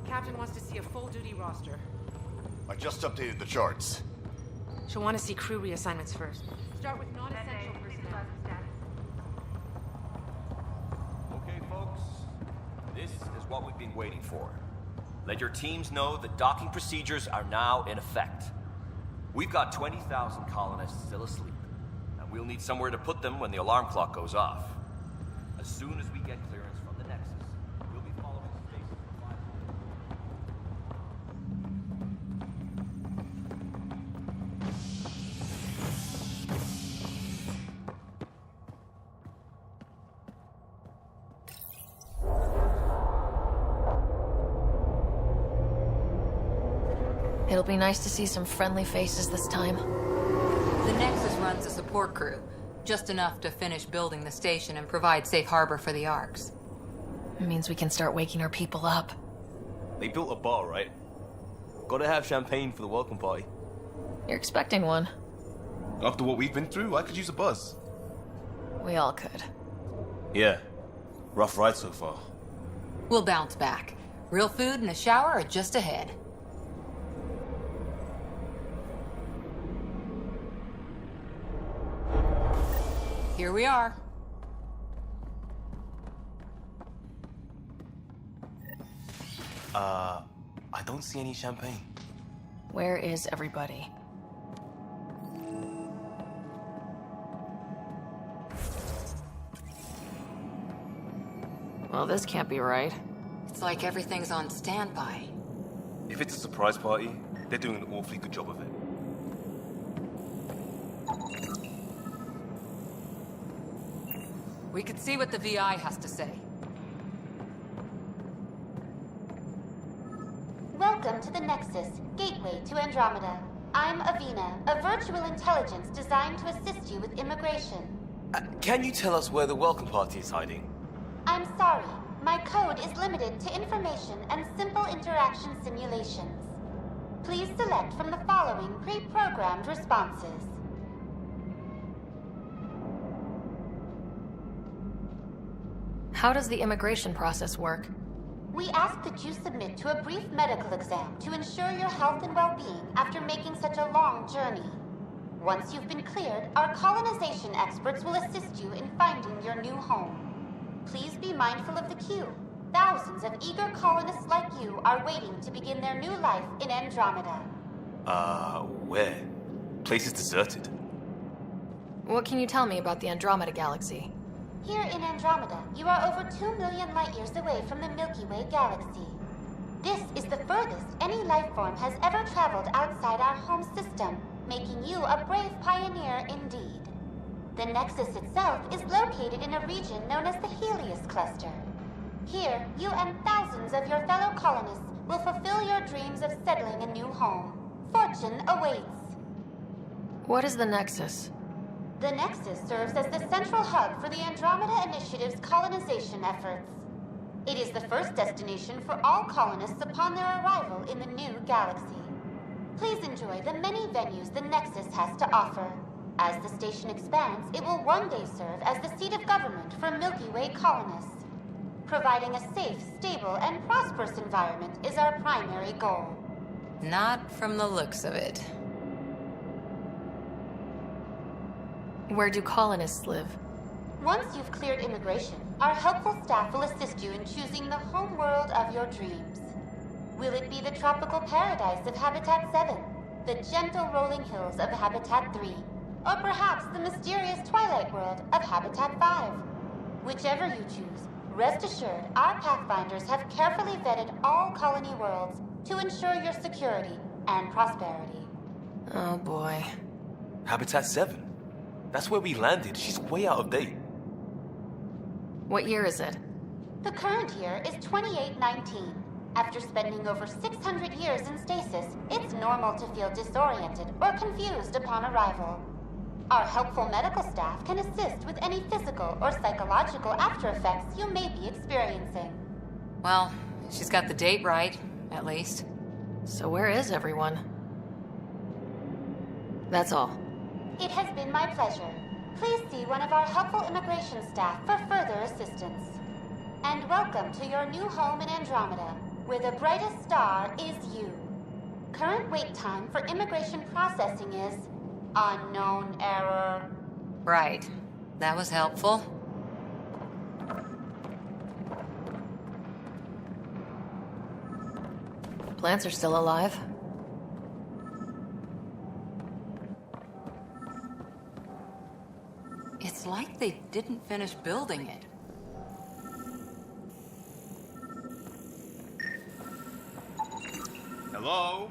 Captain wants to see a full-duty roster. I just updated the charts. She'll want to see crew reassignments first. Start with non-essential personnel. Okay, folks. This is what we've been waiting for. Let your teams know that docking procedures are now in effect. We've got 20,000 colonists still asleep, and we'll need somewhere to put them when the alarm clock goes off. As soon as we get clearance from the Nexus, we'll be following space. It'll be nice to see some friendly faces this time. The Nexus runs a support crew, just enough to finish building the station and provide safe harbor for the Arks. It means we can start waking our people up. They built a bar, right? Gotta have champagne for the welcome party. You're expecting one. After what we've been through, I could use a buzz. We all could. Yeah. Rough ride so far. We'll bounce back. Real food and a shower are just ahead. Here we are. I don't see any champagne. Where is everybody? Well, this can't be right. It's like everything's on standby. If it's a surprise party, they're doing an awfully good job of it. We could see what the VI has to say. Welcome to the Nexus, gateway to Andromeda. I'm Avina, a virtual intelligence designed to assist you with immigration. Can you tell us where the welcome party is hiding? I'm sorry, my code is limited to information and simple interaction simulations. Please select from the following pre-programmed responses. How does the immigration process work? We ask that you submit to a brief medical exam to ensure your health and well-being after making such a long journey. Once you've been cleared, our colonization experts will assist you in finding your new home. Please be mindful of the queue. Thousands of eager colonists like you are waiting to begin their new life in Andromeda. Where? Place is deserted. What can you tell me about the Andromeda galaxy? Here in Andromeda, you are over 2 million light-years away from the Milky Way galaxy. This is the furthest any life form has ever traveled outside our home system, making you a brave pioneer indeed. The Nexus itself is located in a region known as the Helios Cluster. Here, you and thousands of your fellow colonists will fulfill your dreams of settling a new home. Fortune awaits. What is the Nexus? The Nexus serves as the central hub for the Andromeda Initiative's colonization efforts. It is the first destination for all colonists upon their arrival in the new galaxy. Please enjoy the many venues the Nexus has to offer. As the station expands, it will one day serve as the seat of government for Milky Way colonists. Providing a safe, stable, and prosperous environment is our primary goal. Not from the looks of it. Where do colonists live? Once you've cleared immigration, our helpful staff will assist you in choosing the home world of your dreams. Will it be the tropical paradise of Habitat 7, the gentle rolling hills of Habitat 3, or perhaps the mysterious twilight world of Habitat 5? Whichever you choose, rest assured our Pathfinders have carefully vetted all colony worlds to ensure your security and prosperity. Oh boy. Habitat 7? That's where we landed. She's way out of date. What year is it? The current year is 2819. After spending over 600 years in stasis, it's normal to feel disoriented or confused upon arrival. Our helpful medical staff can assist with any physical or psychological after effects you may be experiencing. Well, she's got the date right, at least. So where is everyone? That's all. It has been my pleasure. Please see one of our helpful immigration staff for further assistance. And welcome to your new home in Andromeda, where the brightest star is you. Current wait time for immigration processing is unknown error. Right. That was helpful. Plants are still alive. It's like they didn't finish building it. Hello?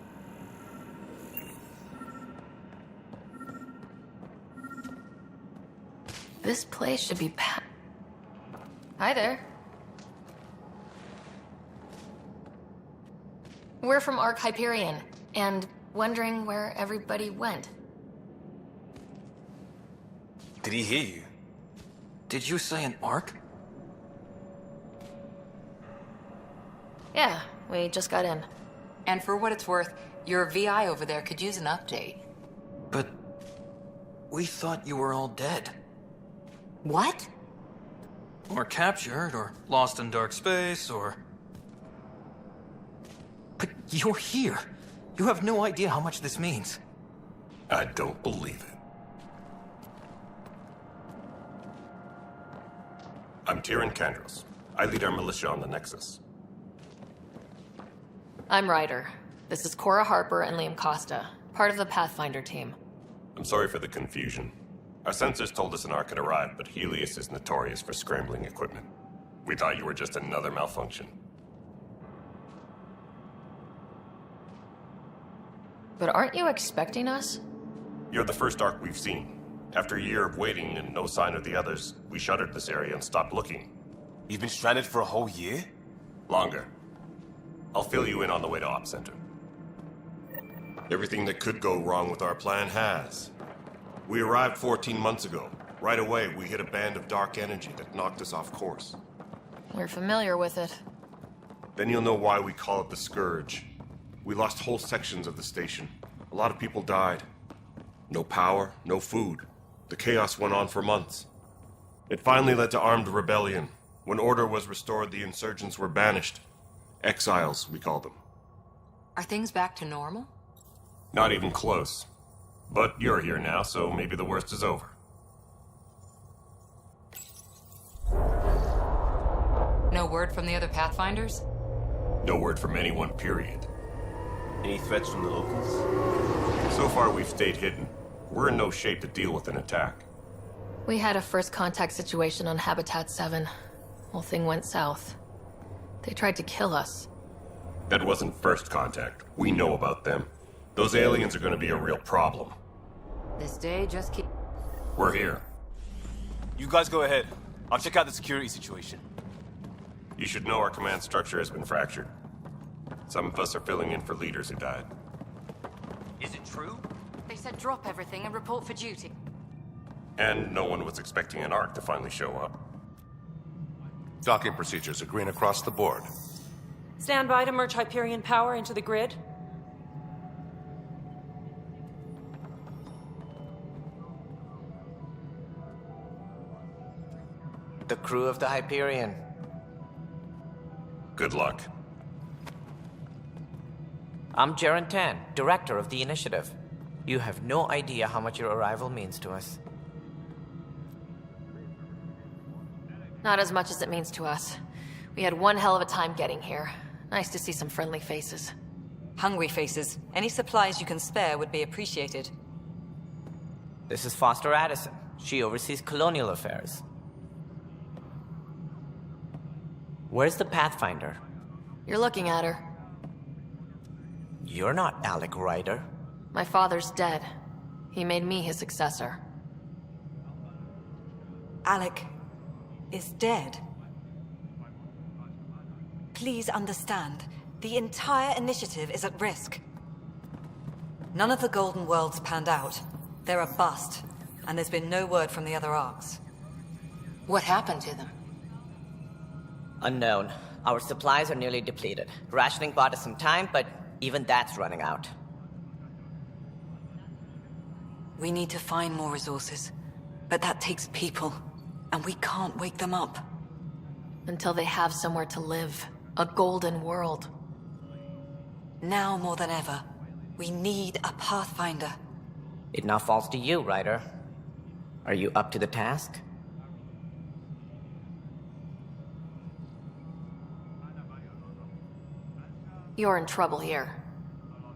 This place should be Hi there. We're from Ark Hyperion, and wondering where everybody went. Did he hear you? Did you say an arc? Yeah, we just got in. And for what it's worth, your VI over there could use an update. But we thought you were all dead. What? Or captured, or lost in dark space, or... But you're here. You have no idea how much this means. I don't believe it. I'm Tyrion Kandros. I lead our militia on the Nexus. I'm Ryder. This is Cora Harper and Liam Costa, part of the Pathfinder team. I'm sorry for the confusion. Our sensors told us an Ark had arrived, but Helios is notorious for scrambling equipment. We thought you were just another malfunction. But aren't you expecting us? You're the first Ark we've seen. After a year of waiting and no sign of the others, we shuttered this area and stopped looking. You've been stranded for a whole year? Longer. I'll fill you in on the way to Op Center. Everything that could go wrong with our plan has. We arrived 14 months ago. Right away, we hit a band of dark energy that knocked us off course. We're familiar with it. Then you'll know why we call it the Scourge. We lost whole sections of the station. A lot of people died. No power, no food. The chaos went on for months. It finally led to armed rebellion. When order was restored, the insurgents were banished. Exiles, we call them. Are things back to normal? Not even close. But you're here now, so maybe the worst is over. No word from the other Pathfinders? No word from anyone, period. Any threats from the locals? So far, we've stayed hidden. We're in no shape to deal with an attack. We had a first contact situation on Habitat 7. Whole thing went south. They tried to kill us. That wasn't first contact. We know about them. Those aliens are going to be a real problem. This day just keep... We're here. You guys go ahead. I'll check out the security situation. You should know our command structure has been fractured. Some of us are filling in for leaders who died. Is it true? They said drop everything and report for duty. And no one was expecting an Ark to finally show up. Docking procedures are green across the board. Stand by to merge Hyperion power into the grid. The crew of the Hyperion. Good luck. I'm Jaren Tan, director of the initiative. You have no idea how much your arrival means to us. Not as much as it means to us. We had one hell of a time getting here. Nice to see some friendly faces. Hungry faces. Any supplies you can spare would be appreciated. This is Foster Addison. She oversees colonial affairs. Where's the Pathfinder? You're looking at her. You're not Alec Ryder. My father's dead. He made me his successor. Alec is dead. Please understand, the entire initiative is at risk. None of the Golden Worlds panned out. They're a bust, and there's been no word from the other arcs. What happened to them? Unknown. Our supplies are nearly depleted. Rationing bought us some time, but even that's running out. We need to find more resources, but that takes people, and we can't wake them up. Until they have somewhere to live. A golden world. Now more than ever, we need a Pathfinder. It now falls to you, Ryder. Are you up to the task? You're in trouble here.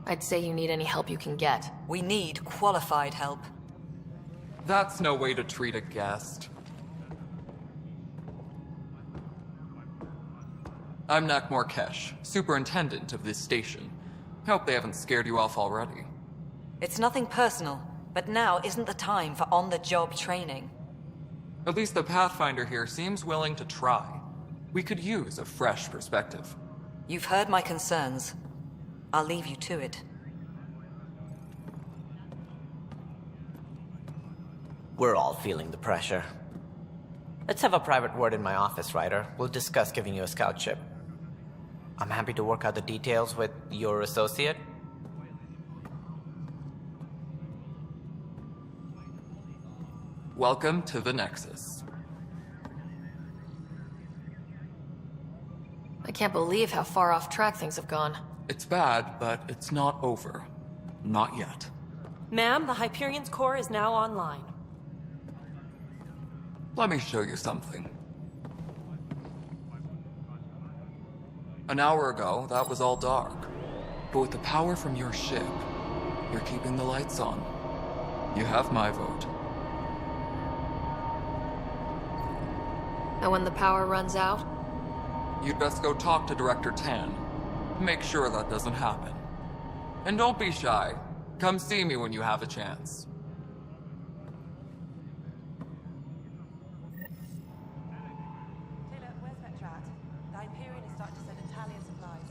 I'd say you need any help you can get. We need qualified help. That's no way to treat a guest. I'm Nak Morkesh, superintendent of this station. Hope they haven't scared you off already. It's nothing personal, but now isn't the time for on-the-job training. At least the Pathfinder here seems willing to try. We could use a fresh perspective. You've heard my concerns. I'll leave you to it. We're all feeling the pressure. Let's have a private word in my office, Ryder. We'll discuss giving you a scout ship. I'm happy to work out the details with your associate. Welcome to the Nexus. I can't believe how far off track things have gone. It's bad, but it's not over. Not yet. Ma'am, the Hyperion's core is now online. Let me show you something. An hour ago, that was all dark. But with the power from your ship, you're keeping the lights on. You have my vote. And when the power runs out? You'd best go talk to Director Tan. Make sure that doesn't happen. And don't be shy. Come see me when you have a chance. Taylor, where's Vetrat? The Hyperion is starting to send Italian supplies.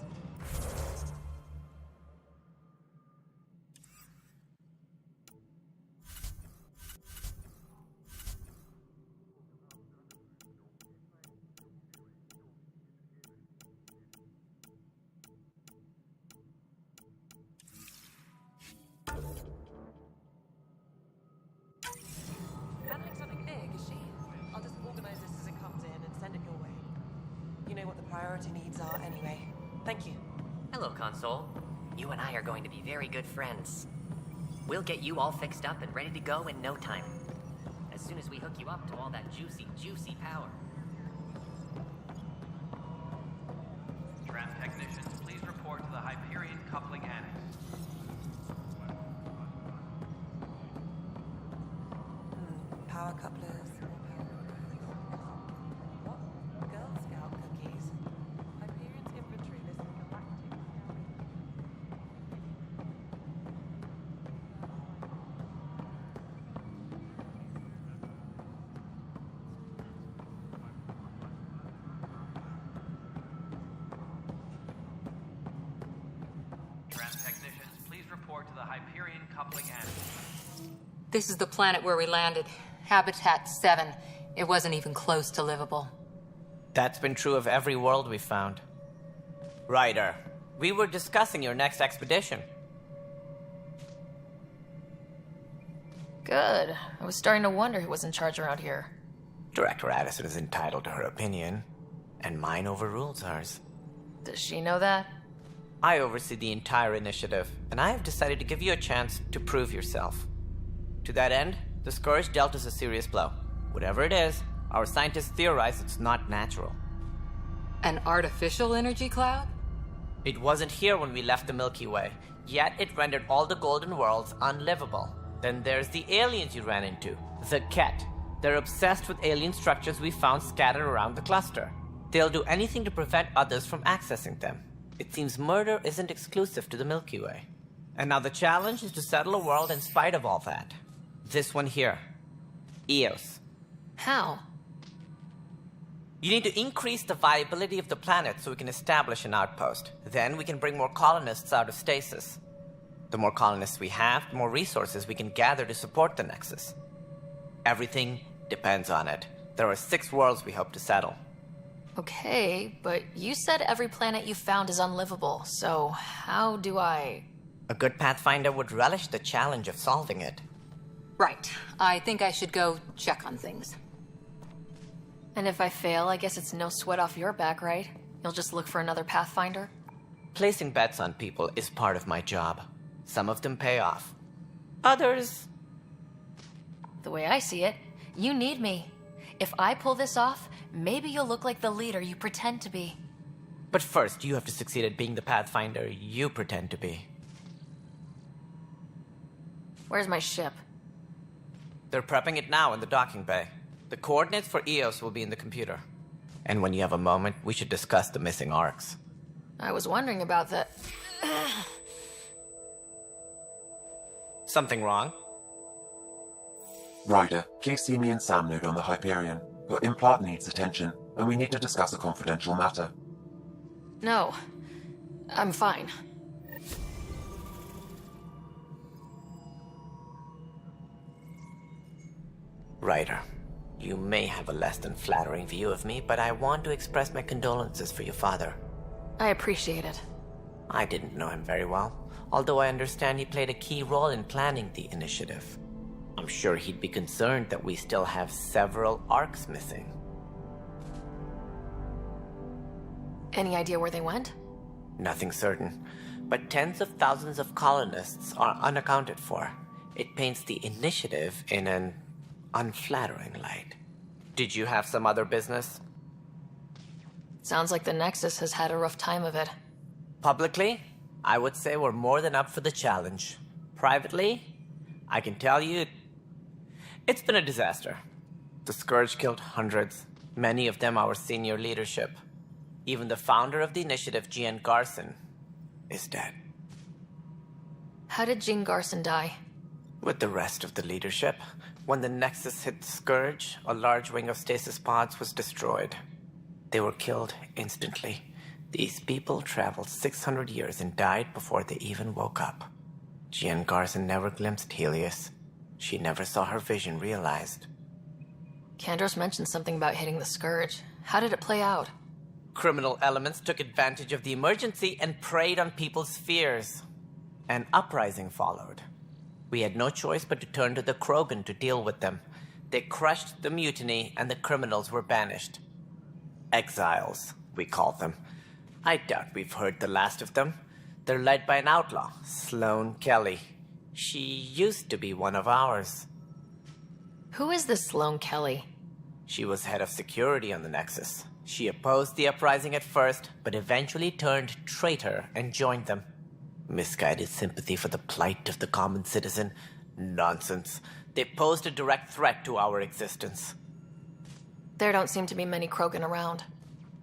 Handling something big, is she? I'll just organize this as it comes in and send it your way. You know what the priority needs are anyway. Thank you. Hello, Console. You and I are going to be very good friends. We'll get you all fixed up and ready to go in no time. As soon as we hook you up to all that juicy, juicy power. Tram technicians, please report to the Hyperion coupling annex. Power couplers. What? Girl Scout cookies. Hyperion's infantry listening galactic. Tram technicians, please report to the Hyperion coupling annex. This is the planet where we landed. Habitat 7. It wasn't even close to livable. That's been true of every world we've found. Ryder, we were discussing your next expedition. Good. I was starting to wonder who was in charge around here. Director Addison is entitled to her opinion, and mine overrules hers. Does she know that? I oversee the entire initiative, and I have decided to give you a chance to prove yourself. To that end, the Scourge dealt us a serious blow. Whatever it is, our scientists theorize it's not natural. An artificial energy cloud? It wasn't here when we left the Milky Way, yet it rendered all the Golden Worlds unlivable. Then there's the aliens you ran into, the Ket. They're obsessed with alien structures we found scattered around the cluster. They'll do anything to prevent others from accessing them. It seems murder isn't exclusive to the Milky Way. And now the challenge is to settle a world in spite of all that. This one here. Eos. How? You need to increase the viability of the planet so we can establish an outpost. Then we can bring more colonists out of stasis. The more colonists we have, the more resources we can gather to support the Nexus. Everything depends on it. There are 6 worlds we hope to settle. Okay, but you said every planet you found is unlivable, so how do I... A good Pathfinder would relish the challenge of solving it. Right. I think I should go check on things. And if I fail, I guess it's no sweat off your back, right? You'll just look for another Pathfinder? Placing bets on people is part of my job. Some of them pay off. Others... The way I see it, you need me. If I pull this off, maybe you'll look like the leader you pretend to be. But first, you have to succeed at being the Pathfinder you pretend to be. Where's my ship? They're prepping it now in the docking bay. The coordinates for EOS will be in the computer. And when you have a moment, we should discuss the missing arcs. I was wondering about that. Something wrong? Ryder, please see me and Sam node on the Hyperion. Your implant needs attention, and we need to discuss a confidential matter. No. I'm fine. Ryder, you may have a less than flattering view of me, but I want to express my condolences for your father. I appreciate it. I didn't know him very well, although I understand he played a key role in planning the initiative. I'm sure he'd be concerned that we still have several arcs missing. Any idea where they went? Nothing certain, but tens of thousands of colonists are unaccounted for. It paints the initiative in an unflattering light. Did you have some other business? Sounds like the Nexus has had a rough time of it. Publicly, I would say we're more than up for the challenge. Privately, I can tell you, it's been a disaster. The Scourge killed hundreds, many of them our senior leadership. Even the founder of the initiative, Jean Garson, is dead. How did Jean Garson die? With the rest of the leadership, when the Nexus hit the Scourge, a large wing of stasis pods was destroyed. They were killed instantly. These people traveled 600 years and died before they even woke up. Jean Garson never glimpsed Helios. She never saw her vision realized. Kandros mentioned something about hitting the Scourge. How did it play out? Criminal elements took advantage of the emergency and preyed on people's fears. An uprising followed. We had no choice but to turn to the Krogan to deal with them. They crushed the mutiny and the criminals were banished. Exiles, we call them. I doubt we've heard the last of them. They're led by an outlaw, Sloane Kelly. She used to be one of ours. Who is this Sloane Kelly? She was head of security on the Nexus. She opposed the uprising at first, but eventually turned traitor and joined them. Misguided sympathy for the plight of the common citizen? Nonsense. They posed a direct threat to our existence. There don't seem to be many Krogan around.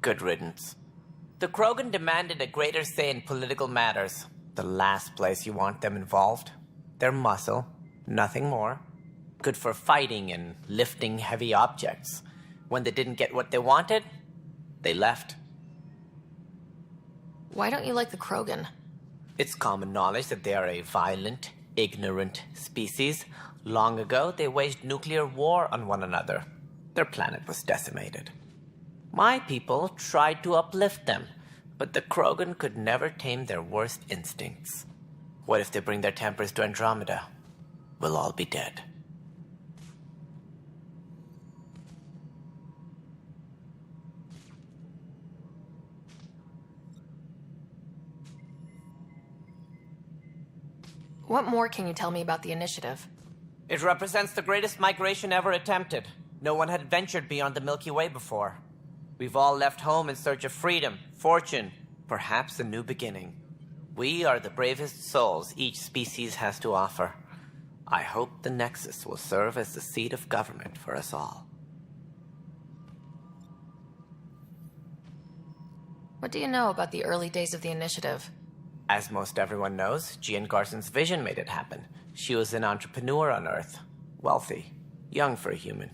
Good riddance. The Krogan demanded a greater say in political matters. The last place you want them involved. They're muscle, nothing more. Good for fighting and lifting heavy objects. When they didn't get what they wanted, they left. Why don't you like the Krogan? It's common knowledge that they are a violent, ignorant species. Long ago, they waged nuclear war on one another. Their planet was decimated. My people tried to uplift them, but the Krogan could never tame their worst instincts. What if they bring their tempers to Andromeda? We'll all be dead. What more can you tell me about the initiative? It represents the greatest migration ever attempted. No one had ventured beyond the Milky Way before. We've all left home in search of freedom, fortune, perhaps a new beginning. We are the bravest souls each species has to offer. I hope the Nexus will serve as the seat of government for us all. What do you know about the early days of the initiative? As most everyone knows, Jean Garson's vision made it happen. She was an entrepreneur on Earth. Wealthy. Young for a human.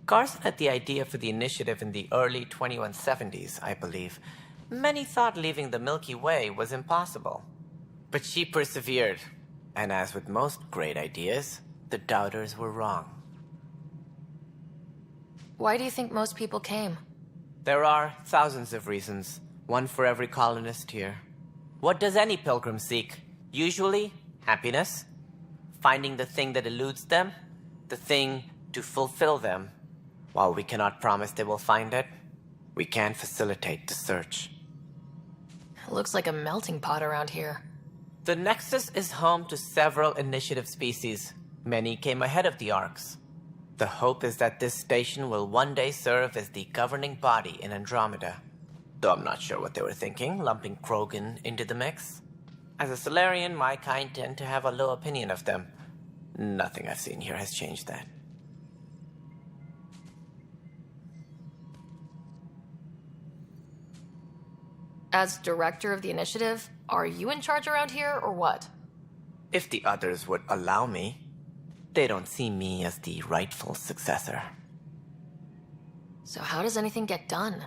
Garson had the idea for the initiative in the early 2170s, I believe. Many thought leaving the Milky Way was impossible. But she persevered. And as with most great ideas, the doubters were wrong. Why do you think most people came? There are thousands of reasons. One for every colonist here. What does any pilgrim seek? Usually, happiness. Finding the thing that eludes them. The thing to fulfill them. While we cannot promise they will find it, we can facilitate the search. It looks like a melting pot around here. The Nexus is home to several initiative species. Many came ahead of the Arks. The hope is that this station will one day serve as the governing body in Andromeda. Though I'm not sure what they were thinking, lumping Krogan into the mix. As a Solarian, my kind tend to have a low opinion of them. Nothing I've seen here has changed that. As director of the initiative, are you in charge around here, or what? If the others would allow me. They don't see me as the rightful successor. So how does anything get done?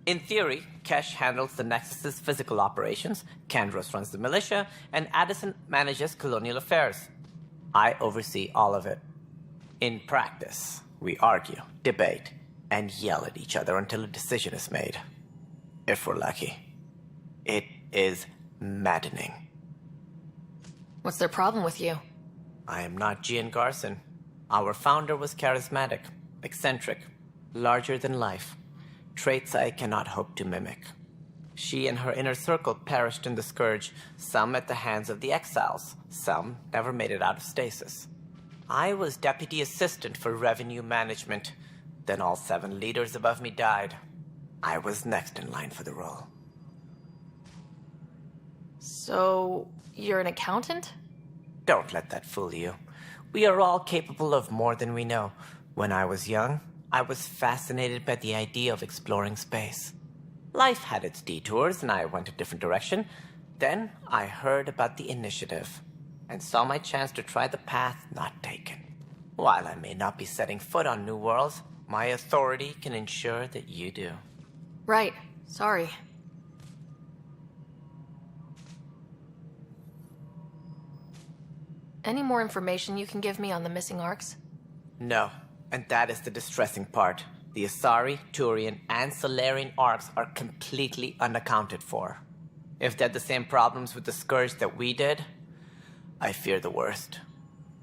In theory, Kesh handles the Nexus's physical operations, Kandros runs the militia, and Addison manages colonial affairs. I oversee all of it. In practice, we argue, debate, and yell at each other until a decision is made. If we're lucky. It is maddening. What's their problem with you? I am not Gian Garson. Our founder was charismatic, eccentric, larger than life. Traits I cannot hope to mimic. She and her inner circle perished in the Scourge, some at the hands of the Exiles, some never made it out of stasis. I was deputy assistant for revenue management. Then all 7 leaders above me died. I was next in line for the role. So, you're an accountant? Don't let that fool you. We are all capable of more than we know. When I was young, I was fascinated by the idea of exploring space. Life had its detours, and I went a different direction. Then I heard about the initiative, and saw my chance to try the path not taken. While I may not be setting foot on new worlds, my authority can ensure that you do. Right. Sorry. Any more information you can give me on the missing Arks? No, and that is the distressing part. The Asari, Turian, and Solarian Arks are completely unaccounted for. If they had the same problems with the Scourge that we did, I fear the worst.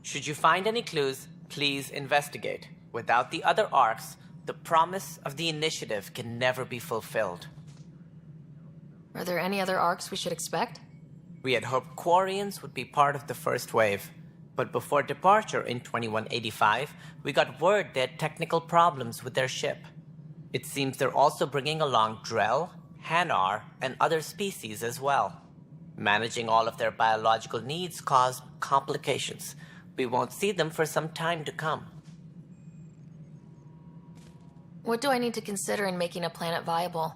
Should you find any clues, please investigate. Without the other Arks, the promise of the initiative can never be fulfilled. Are there any other Arks we should expect? We had hoped Quarians would be part of the first wave, but before departure in 2185, we got word they had technical problems with their ship. It seems they're also bringing along Drell, Hanar, and other species as well. Managing all of their biological needs caused complications. We won't see them for some time to come. What do I need to consider in making a planet viable?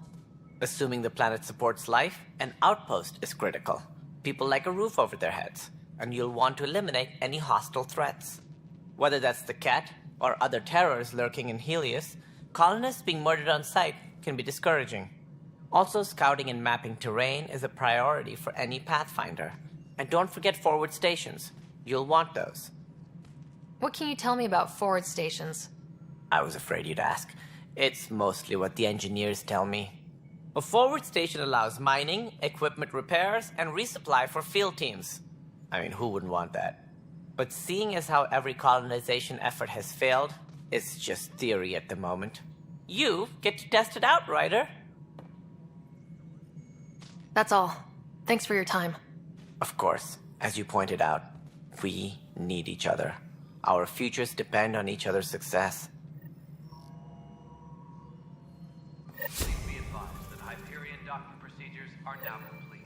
Assuming the planet supports life, an outpost is critical. People like a roof over their heads, and you'll want to eliminate any hostile threats. Whether that's the Cat or other terrors lurking in Helios, colonists being murdered on sight can be discouraging. Also, scouting and mapping terrain is a priority for any Pathfinder. And don't forget forward stations. You'll want those. What can you tell me about forward stations? I was afraid you'd ask. It's mostly what the engineers tell me. A forward station allows mining, equipment repairs, and resupply for field teams. I mean, who wouldn't want that? But seeing as how every colonization effort has failed, it's just theory at the moment. You get to test it out, Ryder. That's all. Thanks for your time. Of course, as you pointed out, we need each other. Our futures depend on each other's success. Please be advised that Hyperion docking procedures are now complete.